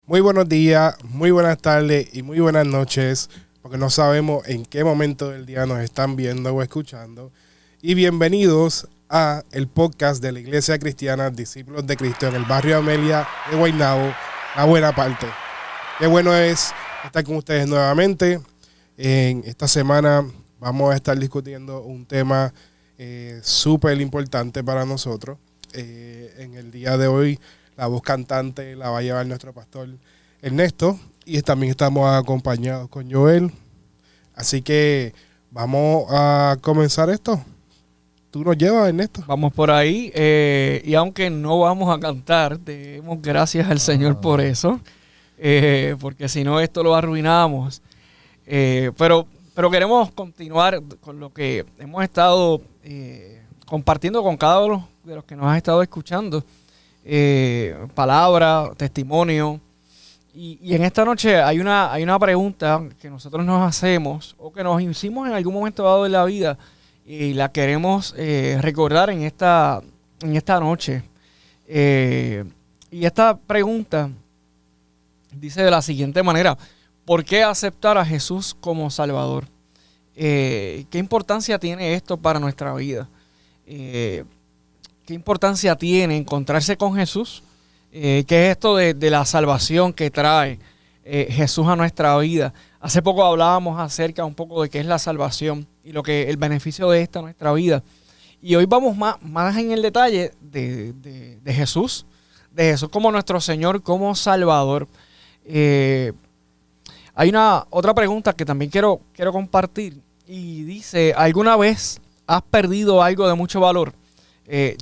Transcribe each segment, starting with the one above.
Muy buenos días, muy buenas tardes y muy buenas noches, porque no sabemos en qué momento del día nos están viendo o escuchando. Y bienvenidos a el podcast de la Iglesia Cristiana Discípulos de Cristo en el barrio Amelia de Guaynabo, La Buena Parte. Qué bueno es estar con ustedes nuevamente. En esta semana vamos a estar discutiendo un tema súper importante para nosotros. En el día de hoy la voz cantante la va a llevar nuestro pastor Ernesto y también estamos acompañados con Joel. Así que vamos a comenzar esto. ¿Tú nos llevas, Ernesto? Vamos por ahí y aunque no vamos a cantar, demos gracias al Señor por eso, porque si no esto lo arruinamos. Pero queremos continuar con lo que hemos estado compartiendo con cada uno de los que nos han estado escuchando. Palabra, testimonio. Y en esta noche hay una pregunta que nosotros nos hacemos o que nos hicimos en algún momento dado de la vida y la queremos recordar en esta noche. Y esta pregunta dice de la siguiente manera: ¿por qué aceptar a Jesús como Salvador? ¿Qué importancia tiene esto para nuestra vida? ¿Qué importancia tiene encontrarse con Jesús? ¿Qué es esto de la salvación que trae Jesús a nuestra vida? Hace poco hablábamos acerca un poco de qué es la salvación y el beneficio de esta en nuestra vida. Y hoy vamos más en el detalle de Jesús, de Jesús como nuestro Señor, como Salvador. Hay otra pregunta que también quiero compartir y dice: ¿alguna vez has perdido algo de mucho valor?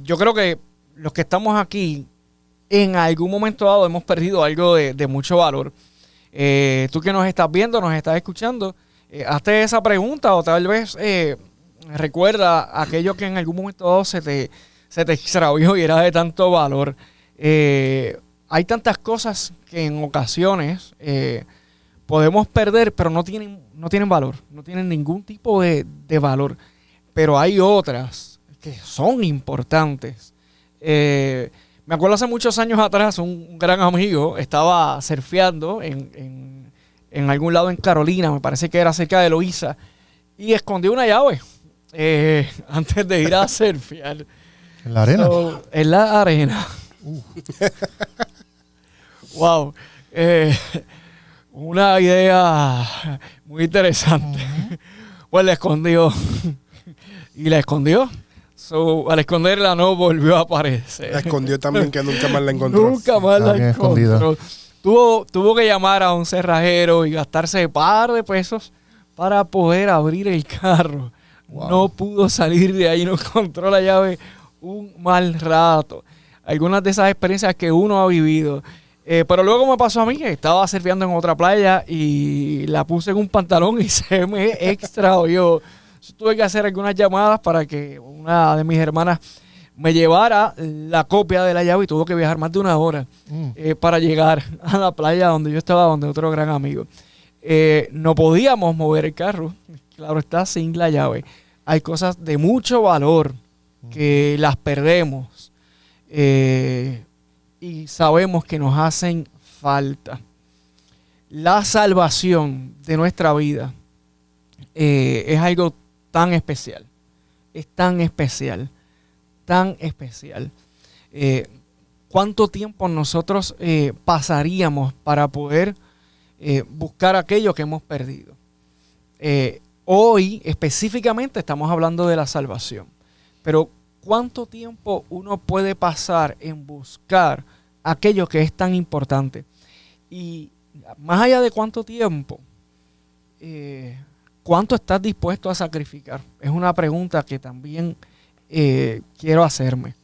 Yo creo que los que estamos aquí en algún momento dado hemos perdido algo de mucho valor. Tú que nos estás viendo, nos estás escuchando, hazte esa pregunta o tal vez recuerda aquello que en algún momento dado se te extravió y era de tanto valor. Hay tantas cosas que en ocasiones podemos perder, pero no tienen valor, no tienen ningún tipo de valor. Pero hay otras que son importantes. Me acuerdo hace muchos años atrás, un gran amigo estaba surfeando en algún lado en Carolina, me parece que era cerca de Loíza, y escondió una llave antes de ir a surfear. ¿En la arena? En la arena. Wow. Una idea muy interesante. Pues la escondió. Y la escondió. Al esconderla no volvió a aparecer. La escondió también, que nunca más la encontró. Nunca más la encontró. Tuvo que llamar a un cerrajero y gastarse un par de pesos para poder abrir el carro. Wow. No pudo salir de ahí, no encontró la llave un mal rato. Algunas de esas experiencias que uno ha vivido. Pero luego me pasó a mí, que estaba surfeando en otra playa y la puse en un pantalón y se me extravió. Tuve que hacer algunas llamadas para que una de mis hermanas me llevara la copia de la llave y tuvo que viajar más de una hora para llegar a la playa donde yo estaba, donde otro gran amigo. No podíamos mover el carro, claro está, sin la llave. Hay cosas de mucho valor que las perdemos y sabemos que nos hacen falta. La salvación de nuestra vida es algo tan especial, es tan especial, tan especial. ¿Cuánto tiempo nosotros pasaríamos para poder buscar aquello que hemos perdido? Hoy específicamente estamos hablando de la salvación, pero ¿cuánto tiempo uno puede pasar en buscar aquello que es tan importante? Y más allá de cuánto tiempo, ¿cuánto estás dispuesto a sacrificar? Es una pregunta que también quiero hacerme.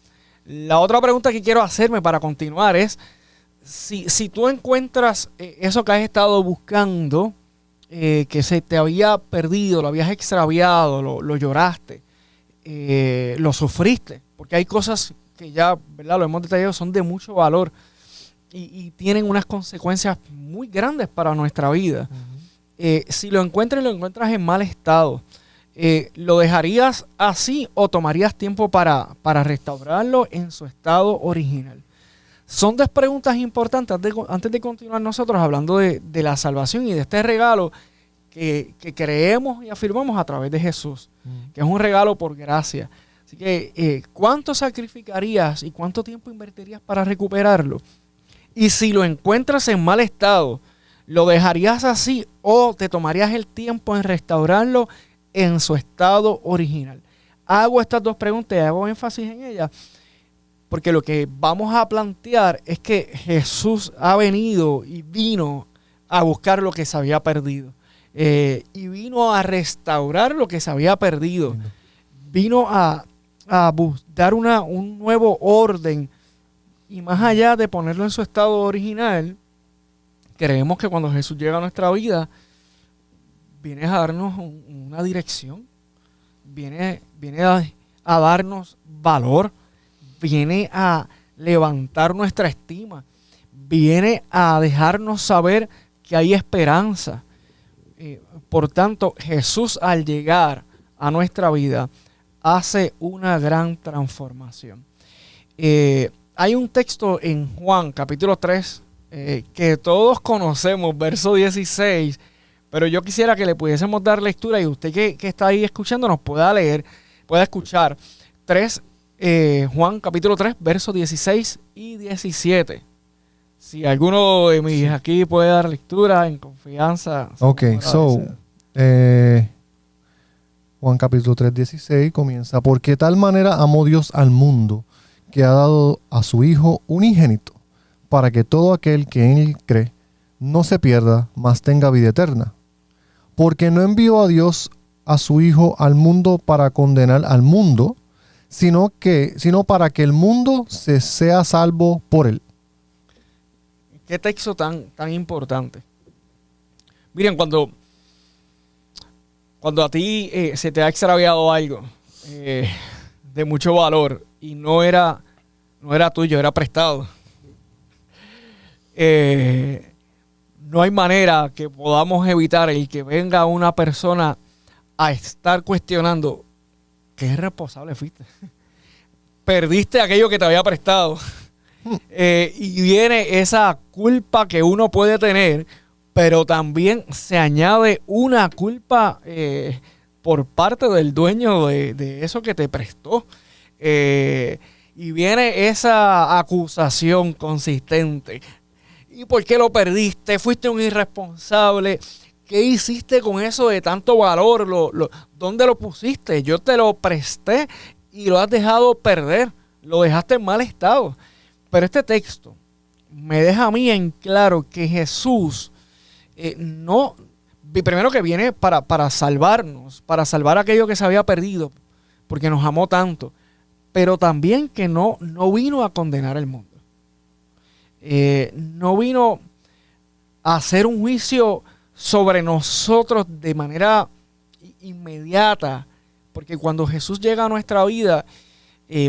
La otra pregunta que quiero hacerme para continuar es: si tú encuentras eso que has estado buscando, que se te había perdido, lo habías extraviado, lo lloraste, lo sufriste, porque hay cosas que ya, ¿verdad?, lo hemos detallado, son de mucho valor y tienen unas consecuencias muy grandes para nuestra vida. Si lo encuentras en mal estado, ¿lo dejarías así o tomarías tiempo para restaurarlo en su estado original? Son dos preguntas importantes antes de continuar nosotros hablando de la salvación y de este regalo que creemos y afirmamos a través de Jesús, que es un regalo por gracia. Así que, ¿cuánto sacrificarías y cuánto tiempo invertirías para recuperarlo? Y si lo encuentras en mal estado, ¿lo dejarías así o te tomarías el tiempo en restaurarlo en su estado original? Hago estas dos preguntas y hago énfasis en ellas porque lo que vamos a plantear es que Jesús ha venido y vino a buscar lo que se había perdido. Y vino a restaurar lo que se había perdido. Vino a dar un nuevo orden. Y más allá de ponerlo en su estado original, creemos que cuando Jesús llega a nuestra vida, viene a darnos una dirección. Viene a darnos valor. Viene a levantar nuestra estima. Viene a dejarnos saber que hay esperanza. Por tanto, Jesús al llegar a nuestra vida hace una gran transformación. Hay un texto en Juan capítulo 3 que todos conocemos, verso 16, pero yo quisiera que le pudiésemos dar lectura y usted que está ahí escuchando nos pueda leer, pueda escuchar Juan capítulo 3, versos 16 y 17. Si alguno de mis aquí puede dar lectura en confianza. Ok, Juan capítulo 3, 16 comienza. Porque de tal manera amó Dios al mundo, que ha dado a su Hijo unigénito, para que todo aquel que en él cree no se pierda, mas tenga vida eterna. Porque no envió a Dios a su Hijo al mundo para condenar al mundo, sino para que el mundo se sea salvo por él. Qué texto tan importante. Miren, cuando a ti se te ha extraviado algo de mucho valor y no era tuyo, era prestado, no hay manera que podamos evitar el que venga una persona a estar cuestionando qué irresponsable fuiste. Perdiste aquello que te había prestado. Y viene esa culpa que uno puede tener, pero también se añade una culpa por parte del dueño de eso que te prestó. Y viene esa acusación consistente. ¿Y por qué lo perdiste? ¿Fuiste un irresponsable? ¿Qué hiciste con eso de tanto valor? ¿Dónde lo pusiste? Yo te lo presté y lo has dejado perder. Lo dejaste en mal estado. Pero este texto me deja a mí en claro que Jesús primero que viene para salvarnos, para salvar aquello que se había perdido, porque nos amó tanto, pero también que no vino a condenar el mundo. No vino a hacer un juicio sobre nosotros de manera inmediata, porque cuando Jesús llega a nuestra vida,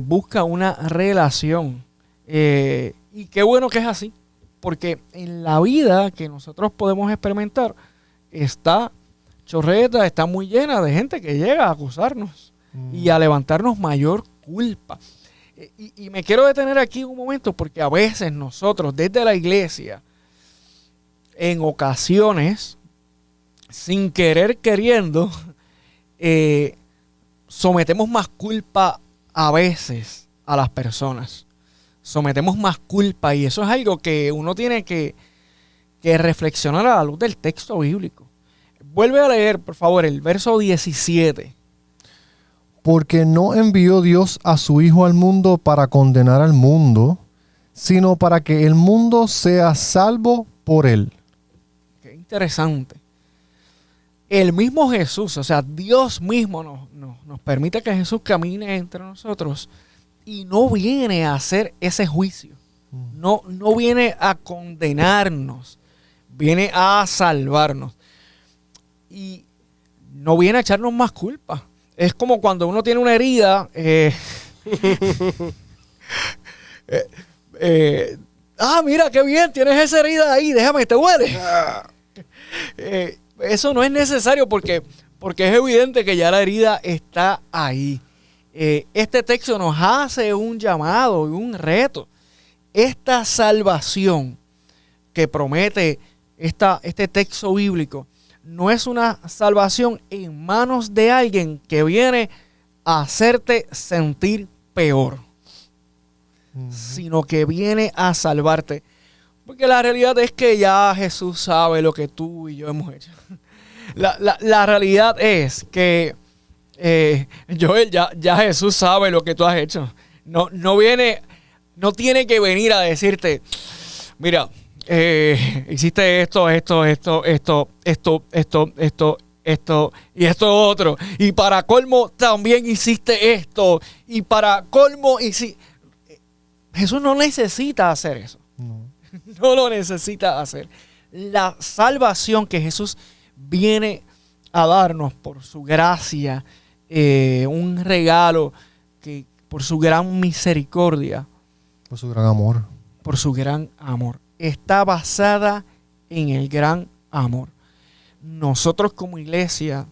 busca una relación. Y qué bueno que es así, porque en la vida que nosotros podemos experimentar está chorreta, está muy llena de gente que llega a acusarnos y a levantarnos mayor culpa. Y me quiero detener aquí un momento porque a veces nosotros desde la iglesia, en ocasiones, sin querer queriendo, sometemos más culpa a veces a las personas. Sometemos más culpa y eso es algo que uno tiene que reflexionar a la luz del texto bíblico. Vuelve a leer, por favor, el verso 17. Porque no envió Dios a su Hijo al mundo para condenar al mundo, sino para que el mundo sea salvo por él. Qué interesante. El mismo Jesús, o sea, Dios mismo nos permite que Jesús camine entre nosotros y no viene a hacer ese juicio. No viene a condenarnos, viene a salvarnos. Y no viene a echarnos más culpa. Es como cuando uno tiene una herida. Mira, qué bien, tienes esa herida ahí, déjame, ¿te duele? Eso no es necesario porque es evidente que ya la herida está ahí. Este texto nos hace un llamado y un reto. esta salvación que promete este texto bíblico no es una salvación en manos de alguien que viene a hacerte sentir peor, sino que viene a salvarte. Porque la realidad es que ya Jesús sabe lo que tú y yo hemos hecho. La realidad es que Joel, ya Jesús sabe lo que tú has hecho. No tiene que venir a decirte, mira, hiciste esto y esto otro. Y para colmo también hiciste esto. Y para colmo Jesús no necesita hacer eso. No lo necesita hacer. La salvación que Jesús viene a darnos por su gracia, un regalo que por su gran misericordia, por su gran amor. Por su gran amor. Está basada en el gran amor. Nosotros como iglesia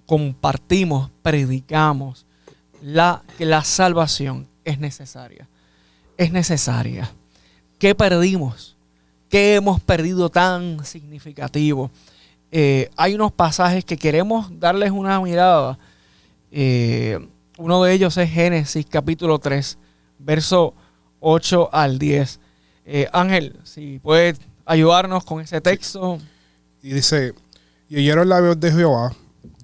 compartimos, predicamos que la salvación es necesaria. Es necesaria. ¿Qué perdimos? ¿Qué hemos perdido tan significativo? Hay unos pasajes que queremos darles una mirada. Uno de ellos es Génesis capítulo 3, verso 8 al 10. Ángel, si puedes ayudarnos con ese texto. Y dice, y oyeron la voz de Jehová,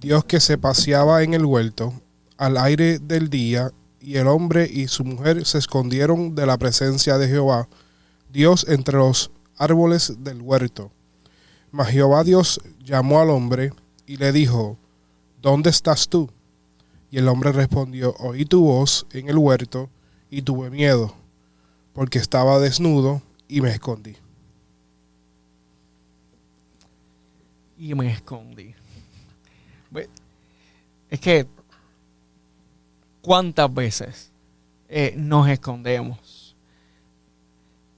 Dios que se paseaba en el huerto, al aire del día, y el hombre y su mujer se escondieron de la presencia de Jehová, Dios entre los árboles del huerto. Mas Jehová Dios llamó al hombre y le dijo, ¿dónde estás tú? Y el hombre respondió, oí tu voz en el huerto y tuve miedo, porque estaba desnudo y me escondí. Y me escondí. Es que, ¿cuántas veces nos escondemos?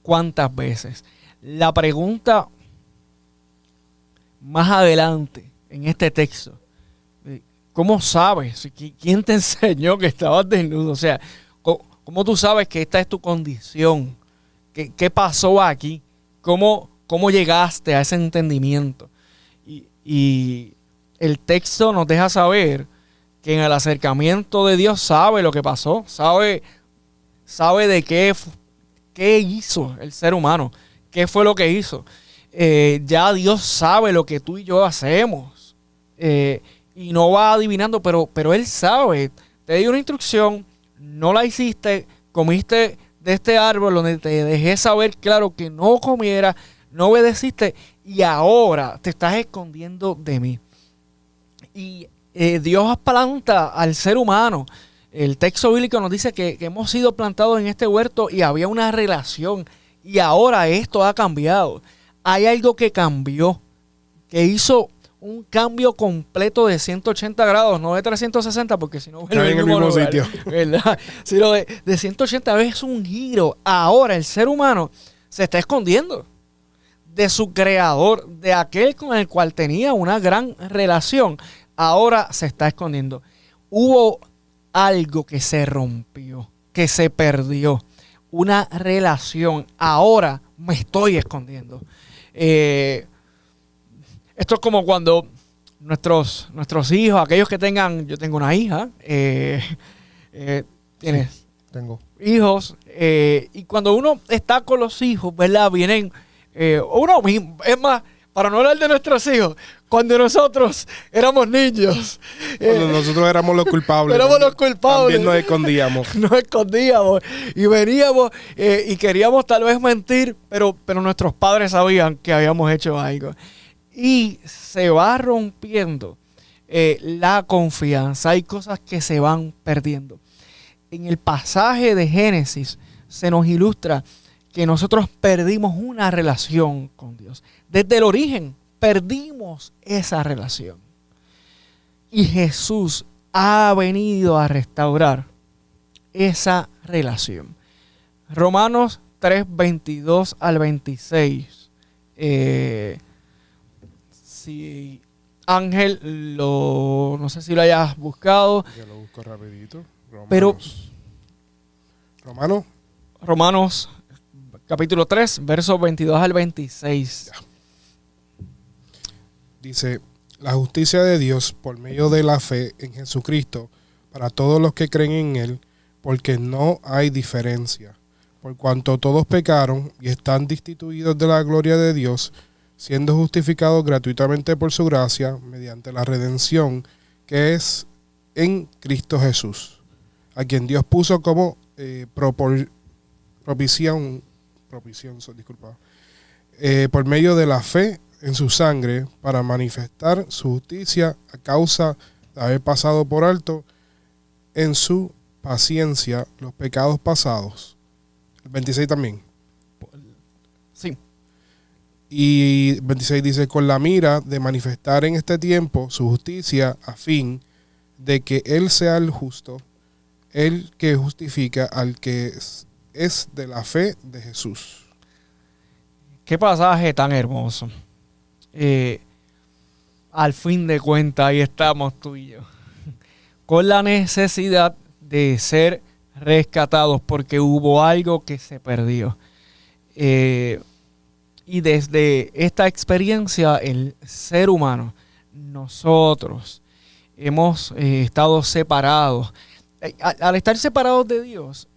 ¿Cuántas veces? La pregunta más adelante en este texto, ¿cómo sabes? ¿Quién te enseñó que estabas desnudo? O sea, ¿cómo tú sabes que esta es tu condición? ¿Qué pasó aquí? ¿Cómo llegaste a ese entendimiento? Y el texto nos deja saber que en el acercamiento de Dios sabe lo que pasó, sabe de qué hizo el ser humano, qué fue lo que hizo. Ya Dios sabe lo que tú y yo hacemos, y no va adivinando, pero Él sabe. Te dio una instrucción, no la hiciste, comiste de este árbol donde te dejé saber claro que no comieras, no obedeciste y ahora te estás escondiendo de mí. Y Dios planta al ser humano. El texto bíblico nos dice que hemos sido plantados en este huerto y había una relación. Y ahora esto ha cambiado. Hay algo que cambió, que hizo un cambio completo de 180 grados, no de 360, porque si no vuelve en el mismo lugar, sitio. ¿verdad? Sino de 180 veces un giro. Ahora el ser humano se está escondiendo de su creador, de aquel con el cual tenía una gran relación. Ahora se está escondiendo. Hubo algo que se rompió, que se perdió. Una relación. Ahora me estoy escondiendo. Esto es como cuando nuestros hijos, aquellos que tengan, yo tengo una hija, tienes Sí, tengo hijos, y cuando uno está con los hijos, ¿verdad? Vienen, uno mismo, es más, para no hablar de nuestros hijos, cuando nosotros éramos niños. Cuando nosotros éramos los culpables. Éramos los culpables. También nos escondíamos. Nos escondíamos y veníamos y queríamos tal vez mentir, pero nuestros padres sabían que habíamos hecho algo. Y se va rompiendo la confianza. Hay cosas que se van perdiendo. En el pasaje de Génesis se nos ilustra que nosotros perdimos una relación con Dios. Desde el origen perdimos esa relación. Y Jesús ha venido a restaurar esa relación. Romanos 3, 22 al 26. Si Ángel, no sé si lo hayas buscado. Yo lo busco rapidito. Pero Romanos capítulo 3, versos 22 al 26. Dice, la justicia de Dios por medio de la fe en Jesucristo para todos los que creen en Él, porque no hay diferencia. Por cuanto todos pecaron y están destituidos de la gloria de Dios, siendo justificados gratuitamente por su gracia, mediante la redención que es en Cristo Jesús, a quien Dios puso como propiciación, por medio de la fe en su sangre, para manifestar su justicia a causa de haber pasado por alto en su paciencia los pecados pasados. El 26 también. Sí. Y 26 dice, con la mira de manifestar en este tiempo su justicia, a fin de que Él sea el justo, el que justifica al que es de la fe de Jesús. Qué pasaje tan hermoso. Al fin de cuentas, ahí estamos tú y yo, con la necesidad de ser rescatados porque hubo algo que se perdió. Y desde esta experiencia, el ser humano, nosotros, hemos estado separados. Al estar separados de Dios,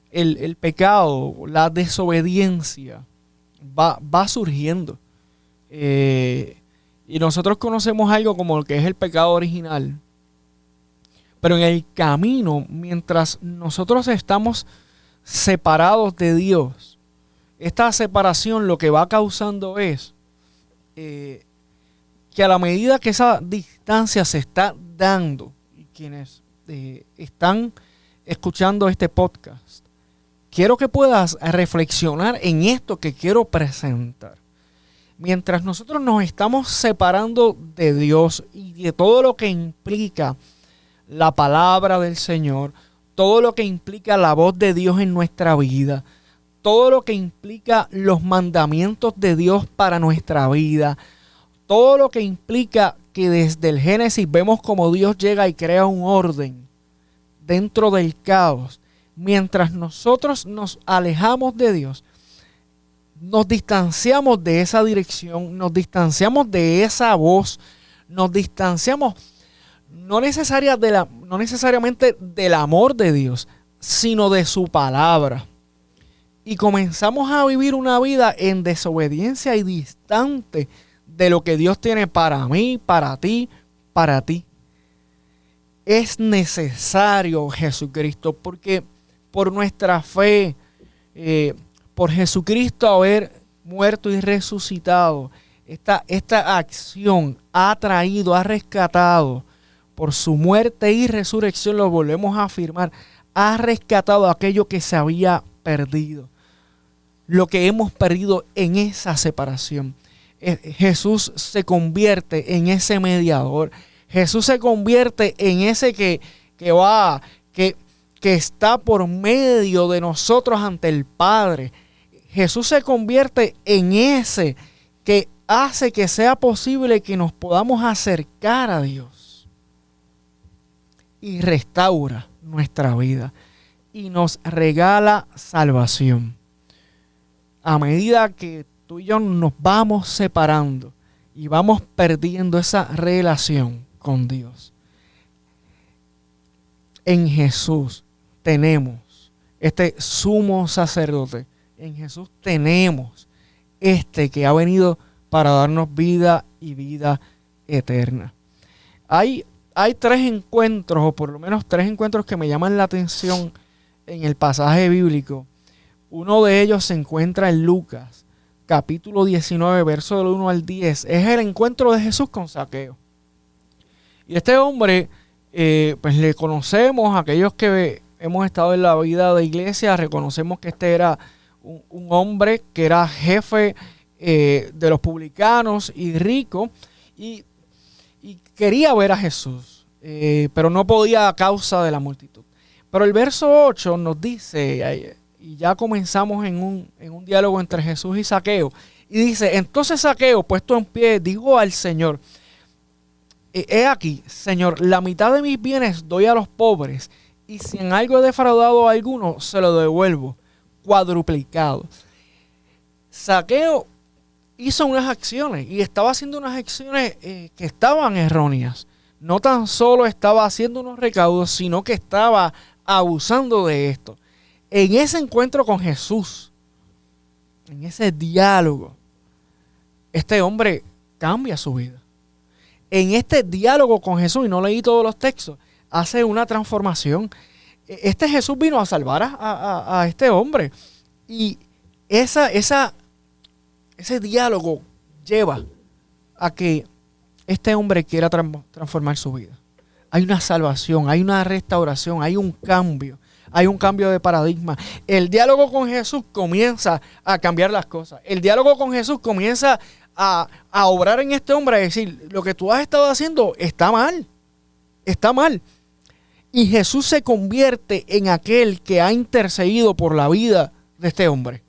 el pecado, la desobediencia va surgiendo. Y nosotros conocemos algo como lo que es el pecado original. Pero en el camino, mientras nosotros estamos separados de Dios, esta separación lo que va causando es que a la medida que esa distancia se está dando, y quienes están escuchando este podcast, quiero que puedas reflexionar en esto que quiero presentar. Mientras nosotros nos estamos separando de Dios y de todo lo que implica la palabra del Señor, todo lo que implica la voz de Dios en nuestra vida, todo lo que implica los mandamientos de Dios para nuestra vida, todo lo que implica que desde el Génesis vemos como Dios llega y crea un orden dentro del caos. Mientras nosotros nos alejamos de Dios, nos distanciamos de esa dirección, nos distanciamos de esa voz, nos distanciamos no necesariamente del amor de Dios, sino de su palabra. Y comenzamos a vivir una vida en desobediencia y distante de lo que Dios tiene para mí, para ti, para ti. Es necesario Jesucristo, porque por nuestra fe, por Jesucristo haber muerto y resucitado, esta acción ha traído, ha rescatado, por su muerte y resurrección, lo volvemos a afirmar, ha rescatado aquello que se había perdido, lo que hemos perdido en esa separación. Jesús se convierte en ese mediador. Jesús se convierte en ese que está por medio de nosotros ante el Padre. Jesús se convierte en ese que hace que sea posible que nos podamos acercar a Dios. Y restaura nuestra vida. Y nos regala salvación. A medida que tú y yo nos vamos separando y vamos perdiendo esa relación con Dios, en Jesús tenemos este sumo sacerdote. En Jesús tenemos este que ha venido para darnos vida y vida eterna. Hay 3 encuentros, o por lo menos 3 encuentros que me llaman la atención en el pasaje bíblico. Uno de ellos se encuentra en Lucas, capítulo 19, verso del 1 al 10. Es el encuentro de Jesús con Zaqueo. Y este hombre, pues le conocemos, aquellos que hemos estado en la vida de iglesia, reconocemos que este era un hombre que era jefe de los publicanos y rico, y quería ver a Jesús, pero no podía a causa de la multitud. Pero el verso 8 nos dice, y ya comenzamos en un diálogo entre Jesús y Zaqueo, y dice: entonces Zaqueo, puesto en pie, dijo al Señor: he aquí, Señor, la mitad de mis bienes doy a los pobres, y si en algo he defraudado a alguno, se lo devuelvo. cuadruplicado. Zaqueo hizo unas acciones y estaba haciendo unas acciones que estaban erróneas. No tan solo estaba haciendo unos recaudos, sino que estaba abusando de esto. En ese encuentro con Jesús, en ese diálogo, este hombre cambia su vida. En este diálogo con Jesús, y no leí todos los textos, hace una transformación. Este Jesús vino a salvar a este hombre. Y ese diálogo lleva a que este hombre quiera transformar su vida. Hay una salvación, hay una restauración, hay un cambio de paradigma. El diálogo con Jesús comienza a cambiar las cosas. El diálogo con Jesús comienza a obrar en este hombre, a decir, lo que tú has estado haciendo está mal. Y Jesús se convierte en aquel que ha intercedido por la vida de este hombre.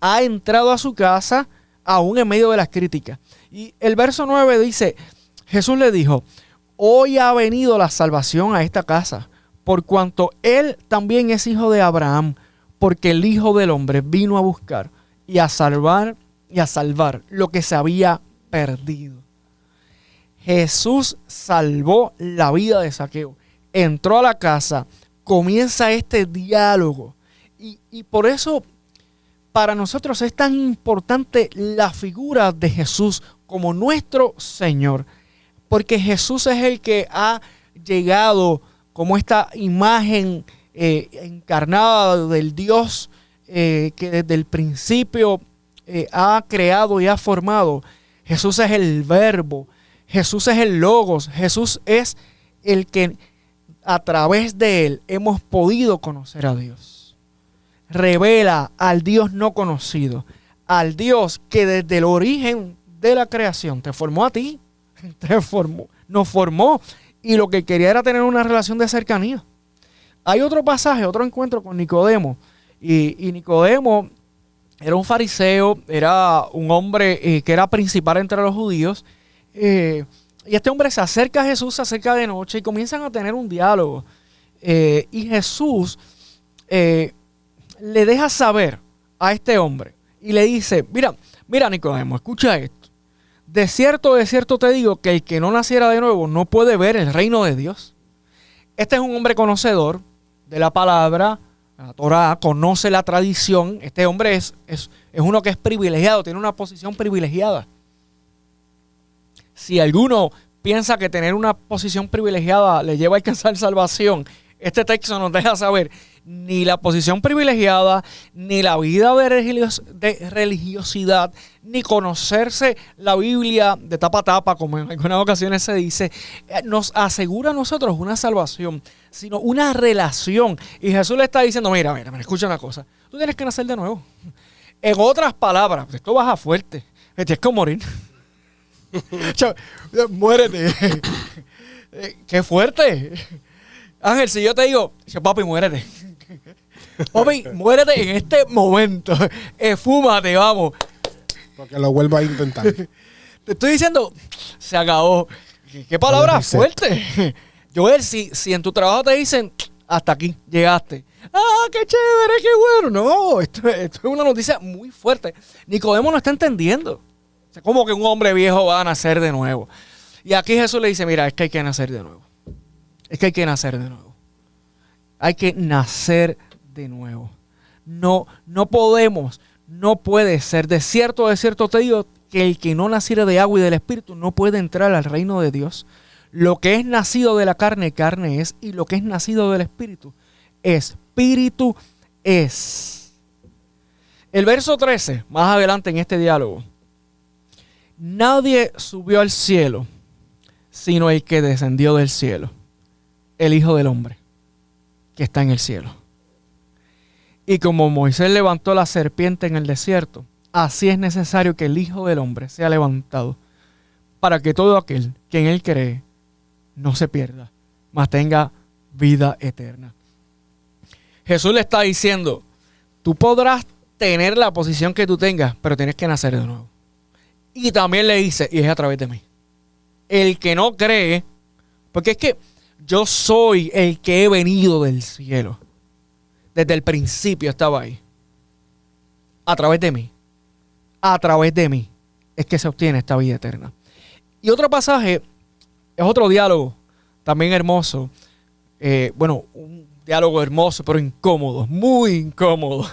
Ha entrado a su casa aún en medio de las críticas. Y el verso 9 dice, Jesús le dijo, hoy ha venido la salvación a esta casa, por cuanto él también es hijo de Abraham, porque el Hijo del Hombre vino a buscar y a salvar lo que se había perdido. Jesús salvó la vida de Zaqueo. Entró a la casa, comienza este diálogo. Y por eso para nosotros es tan importante la figura de Jesús como nuestro Señor. Porque Jesús es el que ha llegado como esta imagen encarnada del Dios que desde el principio ha creado y ha formado. Jesús es el Verbo, Jesús es el Logos, Jesús es el que a través de él hemos podido conocer a Dios. Revela al Dios no conocido, al Dios que desde el origen de la creación te formó a ti, nos formó y lo que quería era tener una relación de cercanía. Hay otro pasaje, otro encuentro con Nicodemo y Nicodemo era un fariseo, era un hombre que era principal entre los judíos. Y este hombre se acerca a Jesús, se acerca de noche y comienzan a tener un diálogo. Y Jesús le deja saber a este hombre y le dice, mira Nicodemo, escucha esto. De cierto te digo que el que no naciera de nuevo no puede ver el reino de Dios. Este es un hombre conocedor de la palabra, la Torá, conoce la tradición. Este hombre es uno que es privilegiado, tiene una posición privilegiada. Si alguno piensa que tener una posición privilegiada le lleva a alcanzar salvación, este texto nos deja saber ni la posición privilegiada, ni la vida de religiosidad, ni conocerse la Biblia de tapa a tapa, como en algunas ocasiones se dice, nos asegura a nosotros una salvación, sino una relación. Y Jesús le está diciendo, mira, escucha una cosa, tú tienes que nacer de nuevo. En otras palabras, esto baja fuerte, te tienes que morir. Muérete. Qué fuerte. Ángel, si yo te digo, papi, muérete. Papi, muérete en este momento. Fúmate, vamos. Porque lo vuelvo a intentar. Te estoy diciendo, se acabó. ¿Qué palabra fuerte? Joel, si en tu trabajo te dicen, hasta aquí llegaste. ¡Ah, qué chévere, qué bueno! No, esto es una noticia muy fuerte. Nicodemo no está entendiendo. ¿Cómo que un hombre viejo va a nacer de nuevo? Y aquí Jesús le dice, mira, es que hay que nacer de nuevo. Hay que nacer de nuevo. No podemos, no puede ser. De cierto te digo que el que no naciere de agua y del Espíritu no puede entrar al reino de Dios. Lo que es nacido de la carne, carne es. Y lo que es nacido del Espíritu, Espíritu es. El verso 13, más adelante en este diálogo. Nadie subió al cielo, sino el que descendió del cielo, el Hijo del Hombre, que está en el cielo. Y como Moisés levantó la serpiente en el desierto, así es necesario que el Hijo del Hombre sea levantado, para que todo aquel que en él cree no se pierda, mas tenga vida eterna. Jesús le está diciendo, tú podrás tener la posición que tú tengas, pero tienes que nacer de nuevo. Y también le dice, y es a través de mí. El que no cree, porque es que yo soy el que he venido del cielo. Desde el principio estaba ahí. a través de mí, es que se obtiene esta vida eterna. Y otro pasaje es otro diálogo también hermoso. Un diálogo hermoso, pero incómodo, muy incómodo.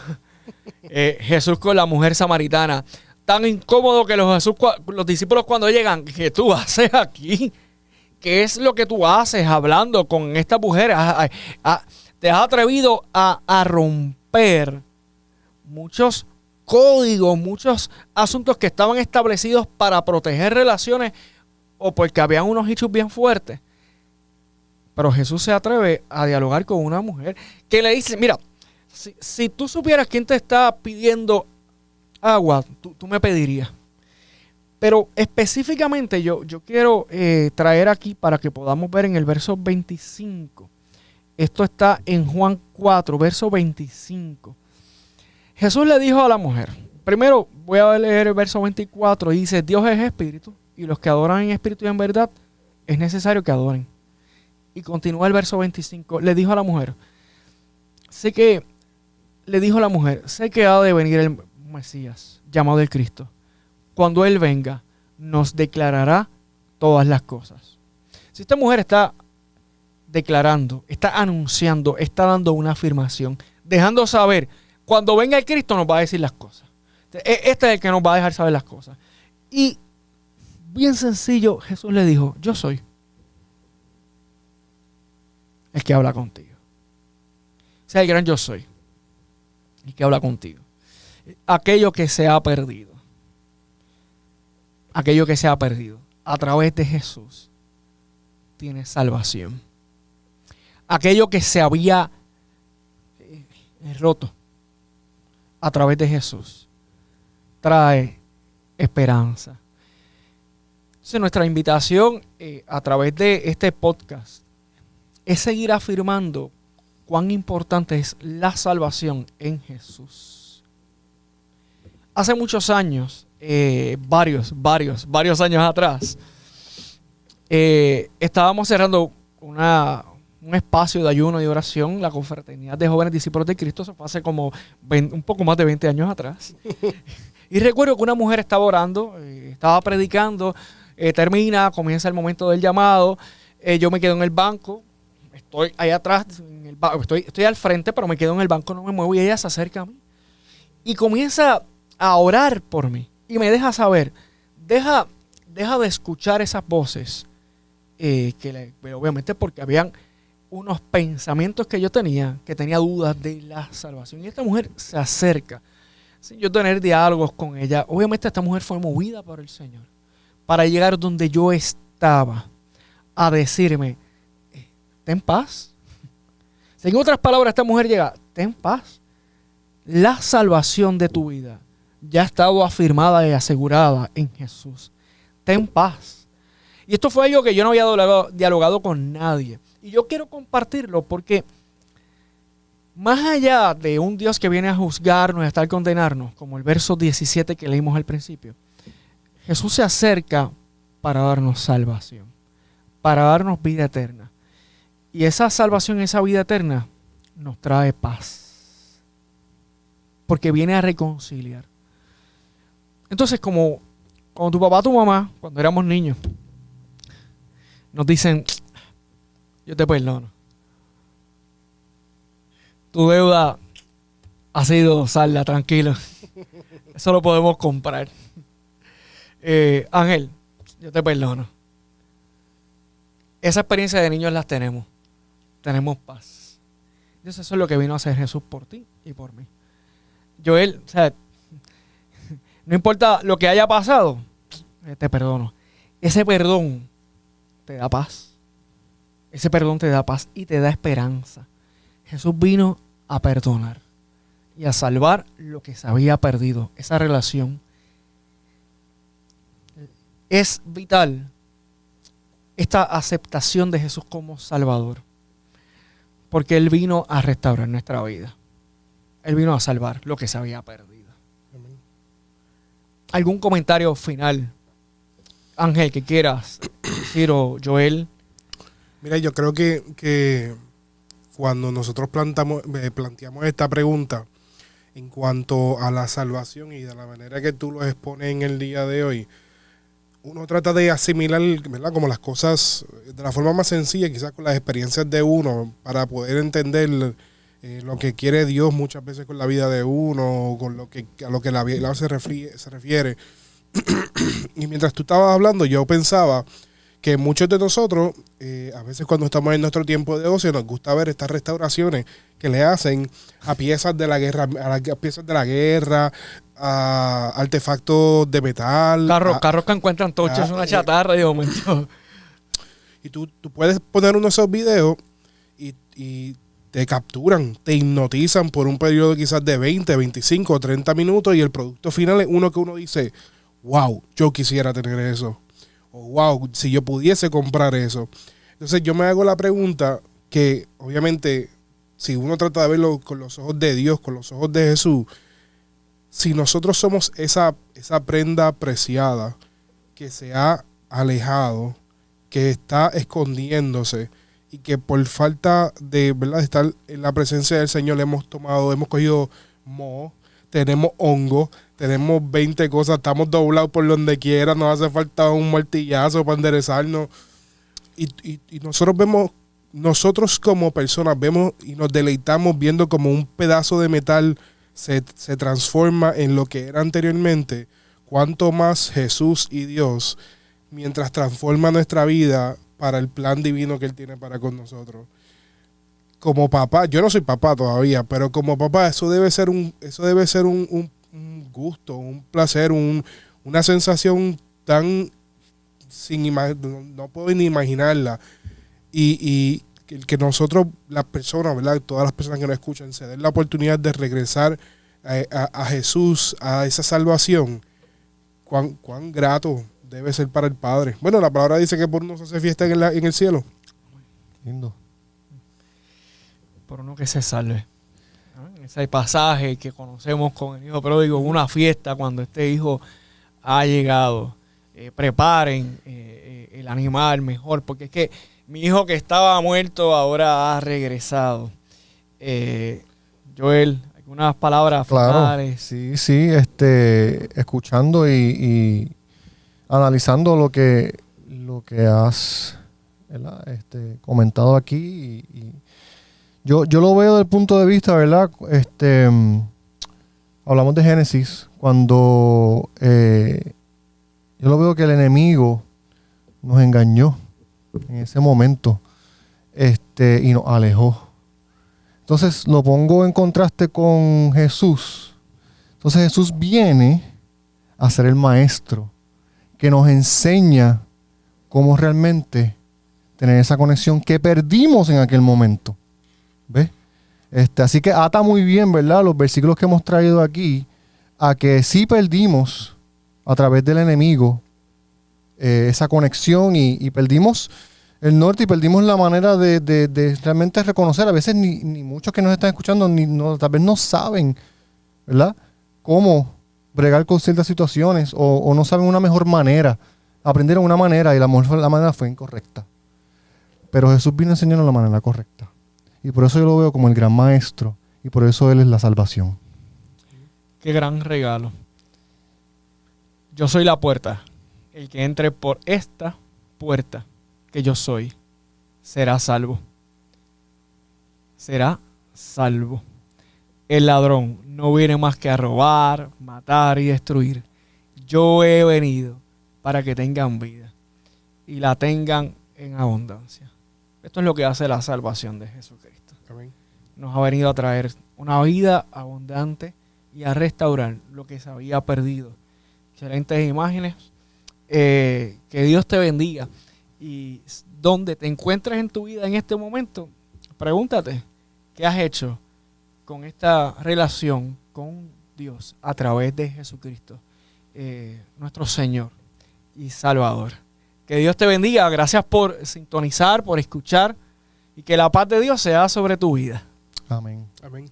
Jesús con la mujer samaritana. Tan incómodo que los discípulos cuando llegan, ¿qué tú haces aquí? ¿Qué es lo que tú haces hablando con esta mujer? Te has atrevido a romper muchos códigos, muchos asuntos que estaban establecidos para proteger relaciones o porque habían unos hechos bien fuertes. Pero Jesús se atreve a dialogar con una mujer que le dice, mira, si tú supieras quién te está pidiendo agua, tú me pedirías. Pero específicamente yo quiero traer aquí para que podamos ver en el verso 25. Esto está en Juan 4, verso 25. Jesús le dijo a la mujer, primero voy a leer el verso 24, dice, Dios es espíritu y los que adoran en espíritu y en verdad es necesario que adoren. Y continúa el verso 25, le dijo a la mujer, sé que ha de venir el Mesías, llamado el Cristo. Cuando Él venga, nos declarará todas las cosas. Si esta mujer está declarando, está anunciando, está dando una afirmación, dejando saber, cuando venga el Cristo nos va a decir las cosas. Este es el que nos va a dejar saber las cosas. Y bien sencillo, Jesús le dijo, yo soy el que habla contigo. O sea, el gran yo soy el que habla contigo. Aquello que se ha perdido. Aquello que se ha perdido. A través de Jesús tiene salvación. Aquello que se había roto a través de Jesús trae esperanza. Entonces, nuestra invitación a través de este podcast es seguir afirmando cuán importante es la salvación en Jesús. Hace muchos años, varios años atrás, estábamos cerrando un espacio de ayuno y oración, la confraternidad de jóvenes discípulos de Cristo. Eso fue hace como un poco más de 20 años atrás. Y recuerdo que una mujer estaba orando, estaba predicando, comienza el momento del llamado, yo me quedo en el banco, estoy ahí atrás, estoy al frente, pero me quedo en el banco, no me muevo, y ella se acerca a mí y comienza a orar por mí y me deja saber, deja de escuchar esas voces, pero obviamente porque habían unos pensamientos que yo tenía, que tenía dudas de la salvación. Y esta mujer se acerca, sin yo tener diálogos con ella. Obviamente esta mujer fue movida por el Señor para llegar donde yo estaba a decirme, ten paz. En otras palabras, esta mujer llega, ten paz. La salvación de tu vida ya ha estado afirmada y asegurada en Jesús. Ten paz. Y esto fue algo que yo no había dialogado con nadie. Y yo quiero compartirlo porque más allá de un Dios que viene a juzgarnos y a estar condenarnos, como el verso 17 que leímos al principio, Jesús se acerca para darnos salvación, para darnos vida eterna. Y esa salvación, esa vida eterna, nos trae paz. Porque viene a reconciliar. Entonces, como tu papá, tu mamá, cuando éramos niños, nos dicen, yo te perdono. Tu deuda ha sido salda, tranquilo. Eso lo podemos comprar. Ángel, yo te perdono. Esa experiencia de niños las tenemos. Tenemos paz. Entonces eso es lo que vino a hacer Jesús por ti y por mí. Joel, o sea, no importa lo que haya pasado, te perdono. Ese perdón te da paz. Ese perdón te da paz y te da esperanza. Jesús vino a perdonar y a salvar lo que se había perdido. Esa relación es vital. Esta aceptación de Jesús como Salvador. Porque Él vino a restaurar nuestra vida. Él vino a salvar lo que se había perdido. Amén. ¿Algún comentario final, Ángel, que quieras decir, o Joel? Mira, yo creo que cuando nosotros planteamos esta pregunta, en cuanto a la salvación y de la manera que tú lo expones en el día de hoy, uno trata de asimilar, ¿verdad?, como las cosas de la forma más sencilla, quizás con las experiencias de uno, para poder entender lo que quiere Dios muchas veces con la vida de uno, con a lo que la Biblia se refiere. Y mientras tú estabas hablando, yo pensaba que muchos de nosotros, a veces cuando estamos en nuestro tiempo de ocio, nos gusta ver estas restauraciones que le hacen a piezas de la guerra, a artefactos de metal. Carros que encuentran tochos, una chatarra de momento. Y tú puedes poner uno de esos videos y te capturan, te hipnotizan por un periodo quizás de 20, 25, 30 minutos y el producto final es uno que uno dice, wow, yo quisiera tener eso. O wow, si yo pudiese comprar eso. Entonces yo me hago la pregunta que obviamente si uno trata de verlo con los ojos de Dios, con los ojos de Jesús, si nosotros somos esa prenda preciada que se ha alejado, que está escondiéndose y que por falta de, ¿verdad?, de estar en la presencia del Señor hemos cogido moho, tenemos hongo, tenemos 20 cosas, estamos doblados por donde quiera, nos hace falta un martillazo para enderezarnos. Y nosotros como personas vemos y nos deleitamos viendo como un pedazo de metal se transforma en lo que era anteriormente. Cuanto más Jesús y Dios, mientras transforma nuestra vida para el plan divino que Él tiene para con nosotros. Como papá, yo no soy papá todavía, pero como papá eso debe ser un gusto, un placer, una sensación tan no puedo ni imaginarla. Y que nosotros, las personas, ¿verdad?, todas las personas que nos escuchan, se den la oportunidad de regresar a Jesús, a esa salvación, cuán grato debe ser para el Padre. Bueno, la palabra dice que por uno se hace fiesta en el cielo. Lindo. Por uno que se salve. ¿No? Ese pasaje que conocemos con el hijo pródigo, una fiesta cuando este hijo ha llegado. Preparen el animal mejor, porque es que mi hijo que estaba muerto ahora ha regresado. Joel, algunas palabras finales. Sí, escuchando y analizando lo que has, ¿verdad?, comentado aquí y yo lo veo desde el punto de vista, ¿verdad? Hablamos de Génesis, cuando yo lo veo que el enemigo nos engañó en ese momento y nos alejó. Entonces lo pongo en contraste con Jesús. Entonces Jesús viene a ser el maestro que nos enseña cómo realmente tener esa conexión que perdimos en aquel momento. ¿Ves? Así que ata muy bien, ¿verdad?, los versículos que hemos traído aquí a que sí perdimos a través del enemigo esa conexión y perdimos el norte y perdimos la manera de realmente reconocer. A veces ni muchos que nos están escuchando tal vez no saben, ¿verdad?, cómo bregar con ciertas situaciones o no saben una mejor manera. Aprendieron una manera y la manera fue incorrecta. Pero Jesús vino a enseñarnos la manera correcta. Y por eso yo lo veo como el gran maestro. Y por eso Él es la salvación. Qué gran regalo. Yo soy la puerta. El que entre por esta puerta que yo soy, será salvo. Será salvo. El ladrón no viene más que a robar, matar y destruir. Yo he venido para que tengan vida y la tengan en abundancia. Esto es lo que hace la salvación de Jesucristo. Amén. Nos ha venido a traer una vida abundante y a restaurar lo que se había perdido. Excelentes imágenes. Que Dios te bendiga. Y donde te encuentres en tu vida en este momento, pregúntate, ¿qué has hecho con esta relación con Dios a través de Jesucristo, nuestro Señor y Salvador? Que Dios te bendiga. Gracias por sintonizar, por escuchar y que la paz de Dios sea sobre tu vida. Amén. Amén.